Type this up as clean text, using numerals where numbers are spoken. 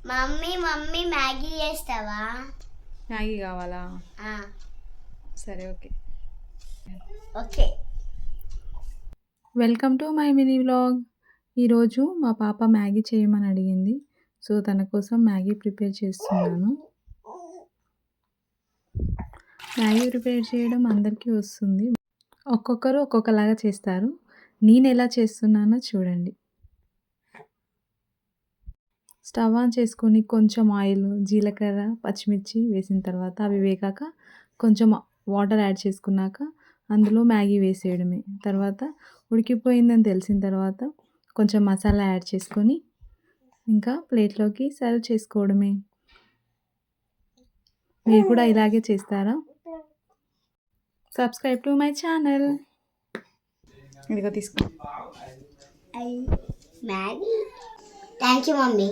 Mummy mummy Maggi చేస్తావా? Maggi కావాలా? సరే okay okay. Welcome to my mini vlog. ఈరోజు మా పాప మ్యాగీ చేయమని అడిగింది. సో తన కోసం మ్యాగీ ప్రిపేర్ చేస్తున్నాను. మ్యాగీ ప్రిపేర్ చేయడం అందరికీ వస్తుంది. ఒక్కొక్కరు ఒక్కొక్కలాగా చేస్తారు. నేను ఎలా చేస్తున్నానో చూడండి. స్టవ్ ఆన్ చేసుకొని కొంచెం ఆయిల్, జీలకర్ర, పచ్చిమిర్చి వేసిన తర్వాత అవి వేగాక కొంచెం వాటర్ యాడ్ చేసుకున్నాక అందులో మ్యాగీ వేసేయడమే. తర్వాత ఉడికిపోయిందని తెలిసిన తర్వాత కొంచెం మసాలా యాడ్ చేసుకొని ఇంకా ప్లేట్లోకి సర్వ్ చేసుకోవడమే. మీరు కూడా ఇలాగే చేస్తారా? Subscribe to my channel. ఇదిగో తీసుకో మ్యాగీ. Thank you mummy.